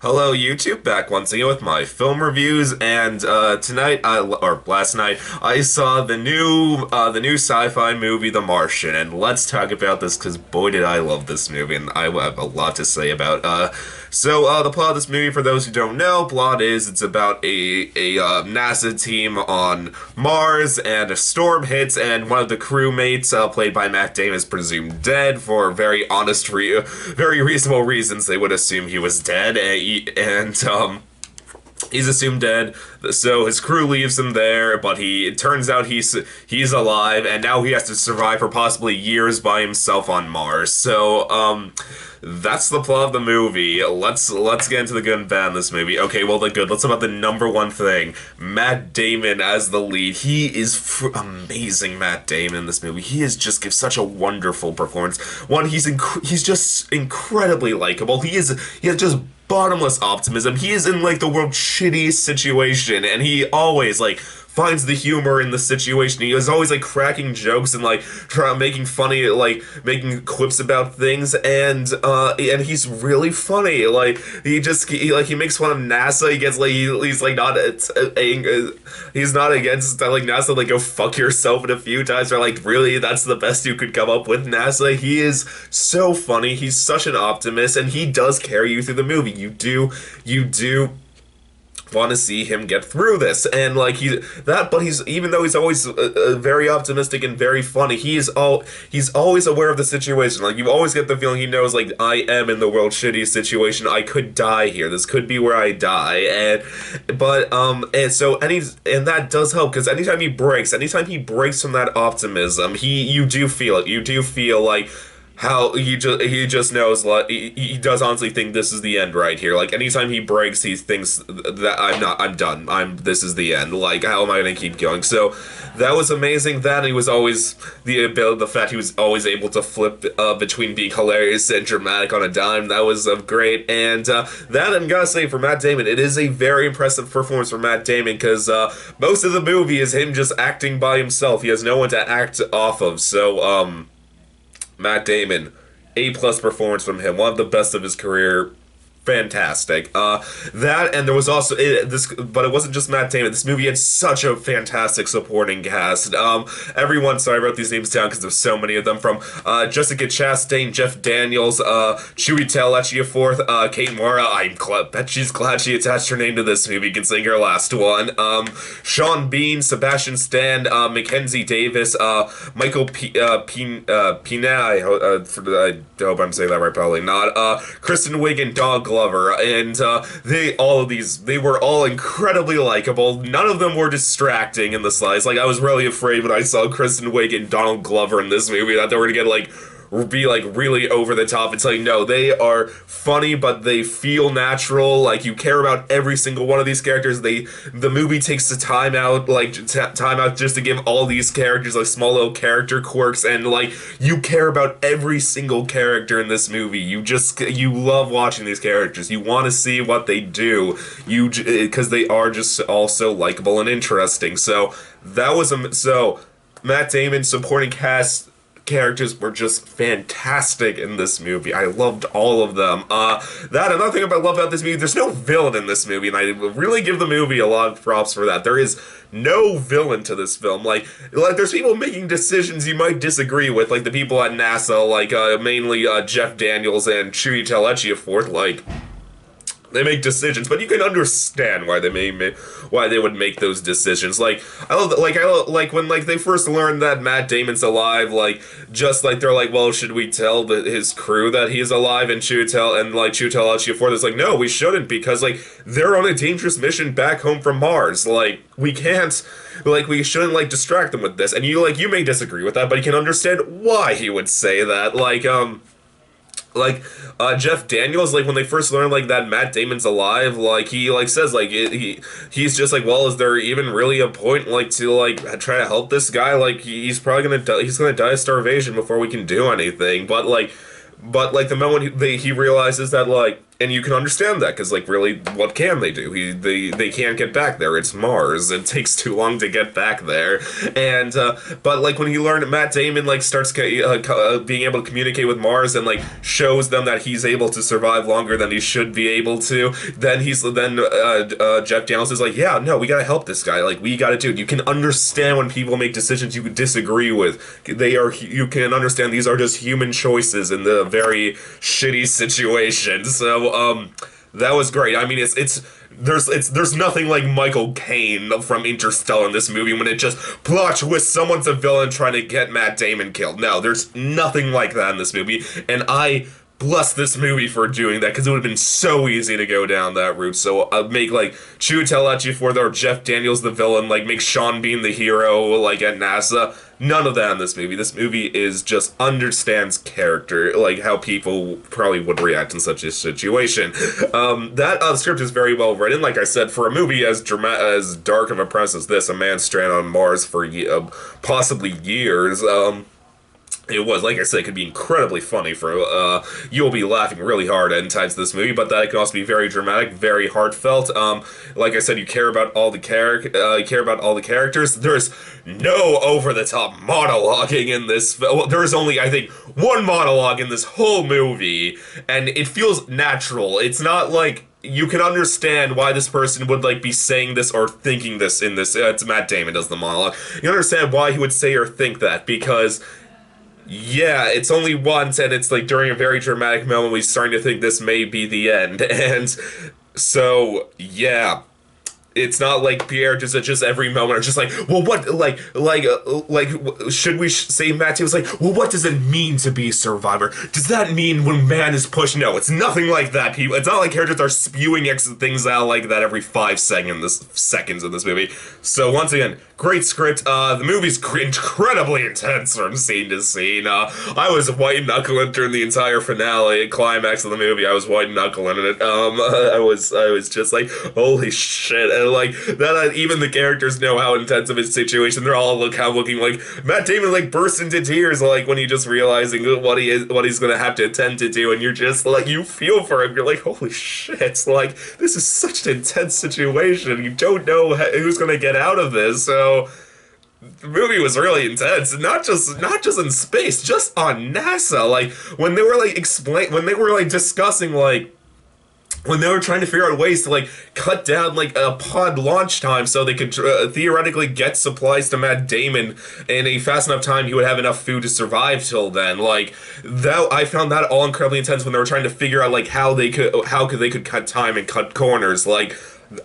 Hello YouTube, back once again with my film reviews, and last night, I saw the new sci-fi movie, The Martian, and let's talk about this because boy did I love this movie, and I have a lot to say about. The plot of this movie, for those who don't know, plot is it's about a NASA team on Mars, and a storm hits, and one of the crewmates, played by Matt Damon, is presumed dead for very reasonable reasons. They would assume he was dead, and he's assumed dead. So his crew leaves him there, but it turns out he's alive, and now he has to survive for possibly years by himself on Mars. That's the plot of the movie. Let's get into the good and bad in this movie. Okay, well, the good. Let's talk about the number one thing: Matt Damon as the lead. He is amazing. Matt Damon in this movie. He is just gives such a wonderful performance. One, he's just incredibly likable. He has just bottomless optimism. He is in like the world's shittiest situation, and he always finds the humor in the situation. He is always cracking jokes and making funny, making quips about things, and he's really funny. He makes fun of NASA. He gets he's not against NASA. Go fuck yourself in a few times. Or really, that's the best you could come up with, NASA. He is so funny. He's such an optimist, and he does carry you through the movie. You do want to see him get through this, and but he's, even though he's always very optimistic and very funny, he's always aware of the situation. You always get the feeling he knows, I am in the world's shittiest situation. I could die here. This could be where I die, and that does help, because anytime he breaks from that optimism, you do feel it. You do feel how he just knows, he does honestly think this is the end right here. Anytime he breaks, he thinks that I'm done. This is the end. How am I gonna keep going? So that was amazing. That he was always the fact he was always able to flip between being hilarious and dramatic on a dime. That was great. And that, I'm gonna say, for Matt Damon, it is a very impressive performance for Matt Damon, because most of the movie is him just acting by himself. He has no one to act off of. So Matt Damon, A+ performance from him, one of the best of his career. Fantastic. That, and there was also but it wasn't just Matt Damon. This movie had such a fantastic supporting cast. Everyone. So I wrote these names down because there's so many of them. From Jessica Chastain, Jeff Daniels, Chiwetel Ejiofor, Kate Mara. Bet she's glad she attached her name to this movie, considering her last one. Sean Bean, Sebastian Stan, Mackenzie Davis, Michael Pina. I hope I'm saying that right. Probably not. Kristen Wiig and Donald Glover, and they were all incredibly likable. None of them were distracting in the slides. I was really afraid when I saw Kristen Wiig and Donald Glover in this movie that they were gonna get be really over the top. It's no, they are funny, but they feel natural. You care about every single one of these characters. The movie takes the time out, time out just to give all these characters small little character quirks, and you care about every single character in this movie. You love watching these characters. You want to see what they do. Because they are just all so likable and interesting. So that was Matt Damon supporting cast characters were just fantastic in this movie. I loved all of them. Another thing I love about this movie, there's no villain in this movie, and I really give the movie a lot of props for that. There is no villain to this film. There's people making decisions you might disagree with, the people at NASA, mainly Jeff Daniels and Chiwetel Ejiofor. They make decisions, but you can understand why they would make those decisions. I love that, when they first learned that Matt Damon's alive, they're well, should we tell his crew that he's alive? And Chiwetel Ejiofor is no, we shouldn't, because they're on a dangerous mission back home from Mars. We can't, we shouldn't distract them with this. And you may disagree with that, but you can understand why he would say that. Jeff Daniels, when they first learned that Matt Damon's alive, he says he's just well, is there even really a point to try to help this guy? He's probably gonna die of starvation before we can do anything. But the moment he realizes that and you can understand that because, like, really, what can they do? They can't get back there. It's Mars. It takes too long to get back there. And but like when you learn Matt Damon like starts being able to communicate with Mars and like shows them that he's able to survive longer than he should be able to, then Jeff Daniels is like, yeah, no, we gotta help this guy. Like we gotta do it. You can understand when people make decisions you disagree with. You can understand these are just human choices in the very shitty situation. So that was great. I mean, there's nothing like Michael Caine from Interstellar in this movie when it just plot twist someone's a villain trying to get Matt Damon killed. No, there's nothing like that in this movie, and I bless this movie for doing that because it would have been so easy to go down that route. So make like Chiwetel Ejiofor or Jeff Daniels the villain, like make Sean Bean the hero, like at NASA. None of that in this movie. This movie is just understands character, like how people probably would react in such a situation. That script is very well written. Like I said, for a movie as dark of a premise as this, a man stranded on Mars for possibly years. It was, like I said, it could be incredibly funny for, you'll be laughing really hard at times this movie, but that can also be very dramatic, very heartfelt. Like I said, you care about all the characters. There's no over-the-top monologuing in this. Well, there is only, I think, one monologue in this whole movie, and it feels natural. It's not like you can understand why this person would like be saying this or thinking this in this. It's Matt Damon does the monologue. You understand why he would say or think that because yeah, it's only once, and it's like during a very dramatic moment we're starting to think this may be the end. And so, yeah. It's not like Pierre just every moment are just like, well, what, should we say Matt Damon was like, well, what does it mean to be a survivor? Does that mean when man is pushed? No, it's nothing like that, people. It's not like characters are spewing things out like that every 5 seconds in this movie. So once again, great script. The movie's incredibly intense from scene to scene. I was white knuckling during the entire finale climax of the movie. I was white knuckling in it. I was just like, holy shit. And like that, even the characters know how intense of his situation. They're all looking like Matt Damon like bursts into tears like when he just realizing what he's gonna have to attempt to do, and you're just like you feel for him. You're like, holy shit! Like this is such an intense situation. You don't know who's gonna get out of this. So the movie was really intense, not just in space, just on NASA. Like when they were like discussing like. When they were trying to figure out ways to like cut down like a pod launch time so they could theoretically get supplies to Matt Damon in a fast enough time he would have enough food to survive till then. Like that, I found that all incredibly intense when they were trying to figure out like how they could cut time and cut corners. Like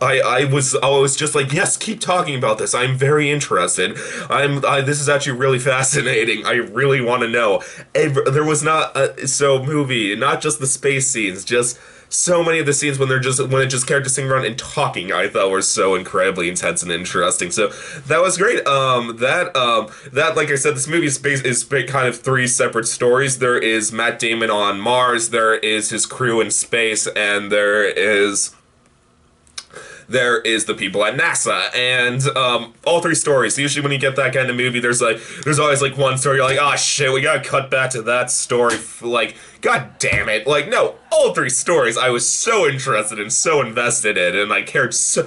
I was just like, yes, keep talking about this. I'm very interested. This is actually really fascinating. I really want to know. There was not not just the space scenes, just so many of the scenes when it just characters sitting around and talking, I thought were so incredibly intense and interesting. So that was great. That like I said, this movie is kind of 3 separate stories. There is Matt Damon on Mars, there is his crew in space, and there is the people at NASA, and all 3 stories. Usually when you get that kind of movie, there's always like one story you're like, oh shit, we gotta cut back to that story, like, god damn it. Like, no, all 3 stories I was so interested and so invested in, and I cared so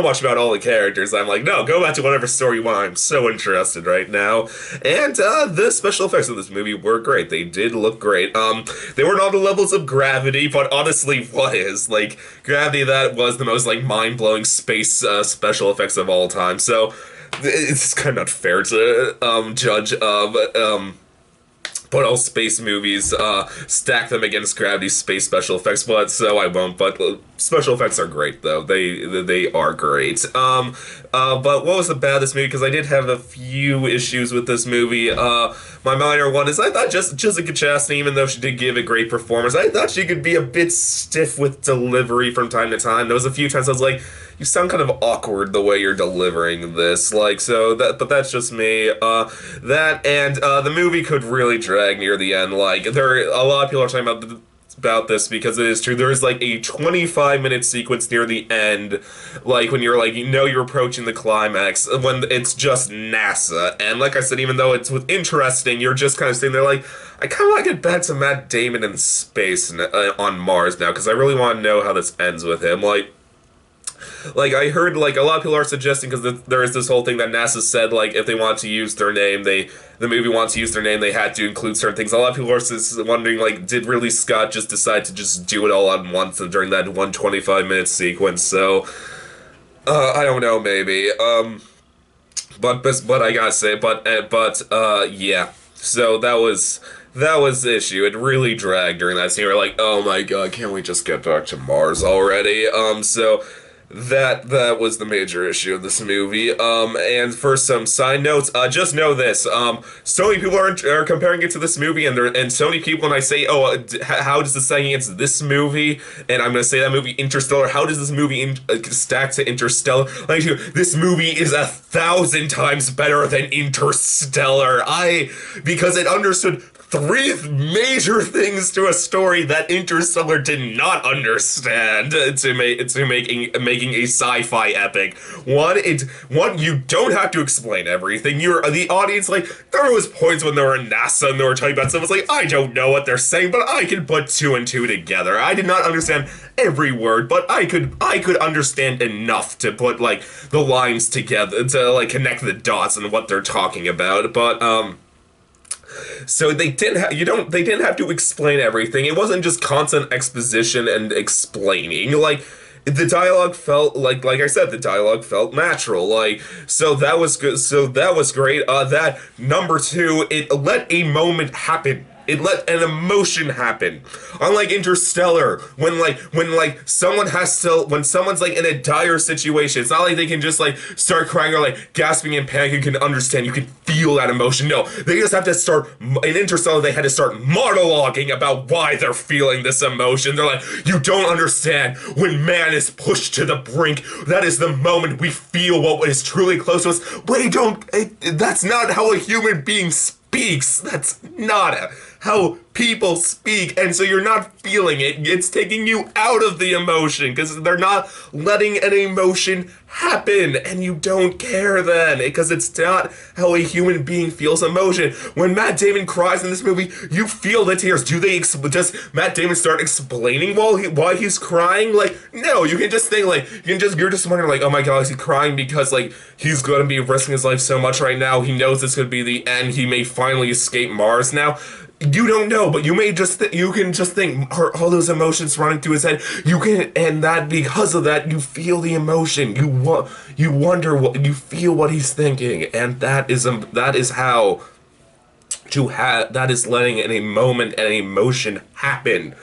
much about all the characters. I'm like, no, go back to whatever story you want. I'm so interested right now. And the special effects of this movie were great. They did look great. They weren't on the levels of Gravity, but honestly, what is? Like, Gravity, that was the most like mind-blowing space special effects of all time. So it's kind of not fair to judge put all space movies, stack them against Gravity's space special effects, but so I won't. But special effects are great, though. They are great. But what was the bad of this movie? Because I did have a few issues with this movie. My minor one is I thought Jessica Chastain, even though she did give a great performance, I thought she could be a bit stiff with delivery from time to time. There was a few times I was like, you sound kind of awkward the way you're delivering this, like, so but that's just me. The movie could really drag near the end. Like, a lot of people are talking about about this because it is true. There is like a 25-minute sequence near the end, like when you're like, you're approaching the climax, when it's just NASA. And like I said, even though it's interesting, you're just kind of sitting there like, I kind of want to get back to Matt Damon in space on Mars now, because I really want to know how this ends with him. Like I heard, like, a lot of people are suggesting, because there is this whole thing that NASA said, like, if they want to use their name, the movie wants to use their name, they had to include certain things. A lot of people are wondering, like, did really Scott just decide to just do it all at once during that 125-minute sequence? So, I don't know, maybe. But I gotta say, yeah. So that was the issue. It really dragged during that scene. We're like, oh my god, can't we just get back to Mars already? So that was the major issue of this movie. And for some side notes, just know this. So many people are comparing it to this movie, and so many people, when I say, oh, how does this say against this movie, and I'm gonna say that movie Interstellar, how does this movie stack to Interstellar? Like, this movie is 1,000 times better than Interstellar. Because it understood three major things to a story that Interstellar did not understand to making a sci-fi epic. One, you don't have to explain everything. You're the audience. Like, there was points when they were in NASA and they were talking about stuff. It's like, I don't know what they're saying, but I can put two and two together. I did not understand every word, but I could understand enough to put, like, the lines together, to, like, connect the dots and what they're talking about. But so they didn't have to explain everything. It wasn't just constant exposition and explaining. Like, the dialogue felt like I said, the dialogue felt natural. Like, so that was good. So that was great. That number two, it let a moment happen. It let an emotion happen. Unlike Interstellar, when someone's like in a dire situation, it's not like they can just like start crying or like gasping in panic. You can understand, you can feel that emotion. No, they just have to start, in Interstellar, they had to start monologuing about why they're feeling this emotion. They're like, you don't understand, when man is pushed to the brink, that is the moment we feel what is truly close to us. That's not how a human being speaks. That's not how people speak, and so you're not feeling it. It's taking you out of the emotion, because they're not letting an emotion happen, and you don't care then, because it's not how a human being feels emotion. When Matt Damon cries in this movie, you feel the tears. Does Matt Damon start explaining why he's crying? Like, no, you can just think, like, you're just wondering, like, oh my god, is he crying because, like, he's gonna be risking his life so much right now, he knows this could be the end, he may finally escape Mars now? You don't know, but you may just you can just think, are all those emotions running through his head? And that, because of that, you feel the emotion. You wonder what you feel, what he's thinking, and that is how that is letting a moment and emotion happen.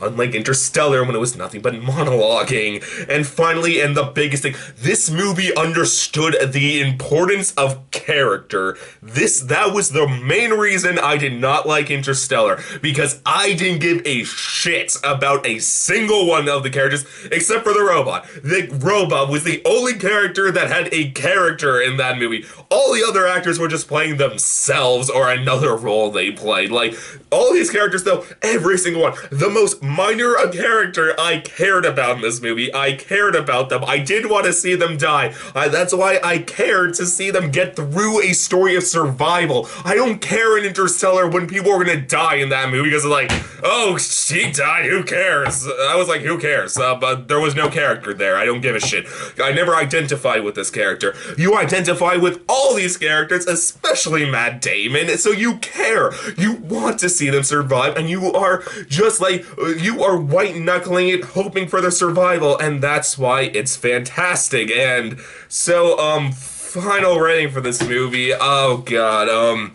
Unlike Interstellar, when it was nothing but monologuing. And finally, and the biggest thing, this movie understood the importance of character. That was the main reason I did not like Interstellar, because I didn't give a shit about a single one of the characters, except for the robot. The robot was the only character that had a character in that movie. All the other actors were just playing themselves or another role they played. Like, all these characters, though, every single one, the most minor a character I cared about in this movie. I cared about them. I did want to see them die. That's why I cared to see them get through a story of survival. I don't care in Interstellar when people are gonna die in that movie, because it's like, oh, she died, who cares? I was like, who cares? But there was no character there. I don't give a shit. I never identified with this character. You identify with all these characters, especially Matt Damon, so you care. You want to see them survive, and you are just like, you are white-knuckling it, hoping for their survival, and that's why it's fantastic. And so, final rating for this movie, oh god,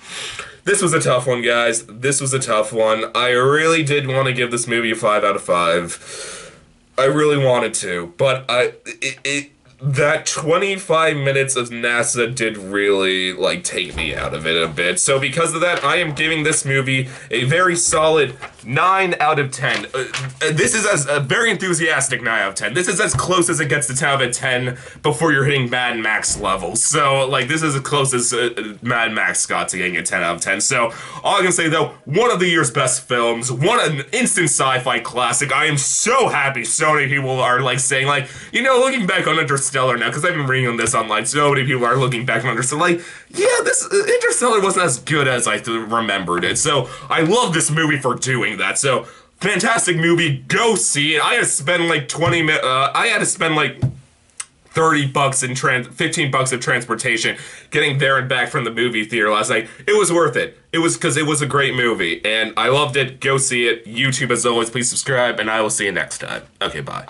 this was a tough one, guys. This was a tough one. I really did want to give this movie a 5 out of 5. I really wanted to, but that 25 minutes of NASA did really like take me out of it a bit. So because of that, I am giving this movie a very solid 9 out of 10. This is as a very enthusiastic 9 out of 10. This is as close as it gets to 10 out of 10 before you're hitting Mad Max levels. So like this is as close as Mad Max got to getting a 10 out of 10. So all I can say though, one of the year's best films, an instant sci-fi classic. I am so happy so many people are like saying like, you know, looking back on Interstellar now, because I've been reading on this online, so many people are looking back on Interstellar like, yeah, this Interstellar wasn't as good as I remembered it. So I love this movie for doing that. So fantastic movie, go see it. I had to spend like 20 minutes, I had to spend like $30 in 15 bucks of transportation getting there and back from the movie theater last night. It was worth it. It was because it was a great movie and I loved it. Go see it. YouTube as always, please subscribe and I will see you next time. Okay, bye.